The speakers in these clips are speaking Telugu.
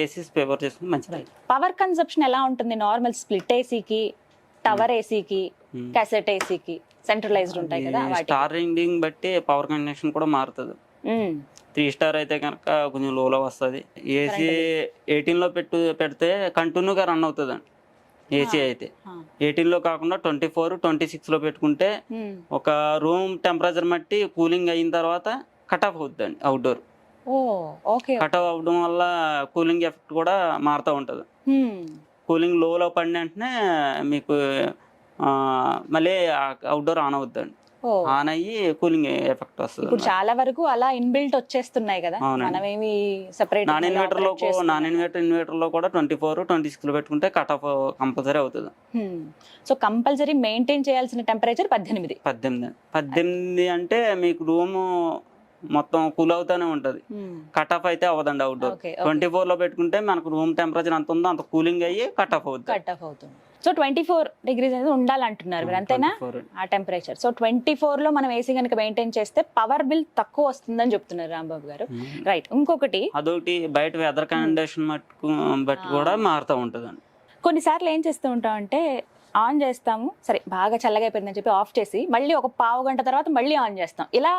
ఏసీ ఫేవర్ చేసుకుని మంచిది. పవర్ కన్సప్షన్ ఎలా ఉంటుంది నార్మల్ స్ప్లిట్ ఏసీకి, టవర్ ఏసీకి, క్యాసెట్ ఏసీకి సెంట్రలైజ్డ్ ఉంటాయి కదా వాటికి? స్టార్ రేటింగ్ బట్టి పవర్ కండిషన్ కూడా మారుతుంది. 3 స్టార్ అయితే కనుక కొంచెం లోలో వస్తుంది. ఏసీ 18లో పెడితే కంటిన్యూగా రన్ అవుతుందండి. ఏసీ అయితే 18లో కాకుండా 24, 26లో పెట్టుకుంటే ఒక రూమ్ టెంపరేచర్ బట్టి కూలింగ్ అయిన తర్వాత కట్ ఆఫ్ అవుతుందండి. అవుట్డోర్ కట్ ఆఫ్ అవ్వడం వల్ల కూలింగ్ ఎఫెక్ట్ కూడా మారుతూ ఉంటుంది. కూలింగ్ లోలో పడిన వెంటనే మీకు మళ్ళీ అవుట్డోర్ ఆన్ అవుతుందండి. ఆన్ అయ్యి కూలింగ్ ఎఫెక్ట్ వస్తుంది. ఇప్పుడు చాలా వరకు అలా ఇన్బిల్ట్ వచ్చేస్తున్నాయి కదా, మనమేమి సెపరేట్. నాన్ ఇన్వర్టర్ లో కూడా 24, 26లో పెట్టుకుంటే కట్ ఆఫ్ కంపల్సరీ అవుతుంది. సో కంపల్సరీ మెయింటైన్ చేయాల్సిన టెంపరేచర్ 18 అంటే మీకు రూమ్ మొత్తం కూల్ అవుతానే ఉంటది. కట్ ఆఫ్ అయితే అవ్వదండి. అవుట్డోర్ 24లో పెట్టుకుంటే మనకు రూమ్ టెంపరేచర్ ఎంత ఉందో అంత కూలింగ్ అయ్యి కట్ ఆఫ్ అవుతుంది. సో 24 degrees అనేది ఉండాలంటున్నారు మీరు, అంతేనా? ఆ టెంపరేచర్. సో 24లో మనం ఏసీ కనుక మెయింటైన్ చేస్తే పవర్ బిల్ తక్కువ వస్తుందని చెప్తున్నారు రాంబాబు గారు. రైట్. ఇంకొకటి అదొకటి బయట వెదర్ కండిషన్ బట్టి కూడా మారుతూ ఉంటుందండి. కొన్నిసార్లు ఏం చేస్తూ ఉంటాం అంటే ఆన్ చేస్తాము, సరే బాగా చల్లగా అయిపోయిందని చెప్పి ఆఫ్ చేసి మళ్ళీ ఒక పావు గంట తర్వాత మళ్ళీ ఆన్ చేస్తాం. ఇలా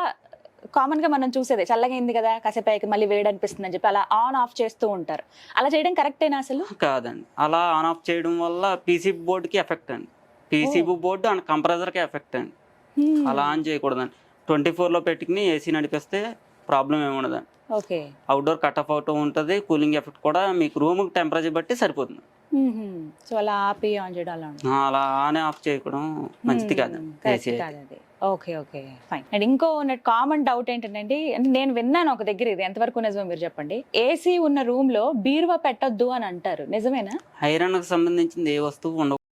కామన్ గా మనం చూసేదే, చల్లగా అయింది కదా కాసేపు మళ్ళీ వేడి అనిపిస్తుంది అని చెప్పి అలా ఆన్ ఆఫ్ చేస్తూ ఉంటారు. అలా చేయడం కరెక్టేనా అసలు? కాదండి. అలా ఆన్ ఆఫ్ చేయడం వల్ల పీసీబీ బోర్డుకి ఎఫెక్ట్ అండి. పీసీబీ బోర్డు అండ్ కంప్రెసర్కి ఎఫెక్ట్ అండి. అలా ఆన్ చేయకూడదండి. 24లో పెట్టుకుని ఏసీ నడిపిస్తే ప్రాబ్లం ఏమి ఉండదండి. అవుట్డోర్ కట్ ఆఫ్ అవుతూ ఉంటుంది. కూలింగ్ ఎఫెక్ట్ కూడా మీకు రూమ్ టెంపరేచర్ బట్టి సరిపోతుంది. సో అలా ఆపి ఆన్ చేయడం అలా ఆన్ ఆఫ్ చేయడం మంచిది కాదండి. Okay fine. అండ్ ఇంకో కామన్ డౌట్ ఏంటంటే, నేను విన్నాను ఒక దగ్గర, ఇది ఎంతవరకు నిజమో మీరు చెప్పండి. ఏసీ ఉన్న రూమ్ లో బీరువా పెట్టొద్దు అని అంటారు, నిజమేనా? ఐరన్ కి సంబంధించింది ఏ వస్తువు ఉండదు.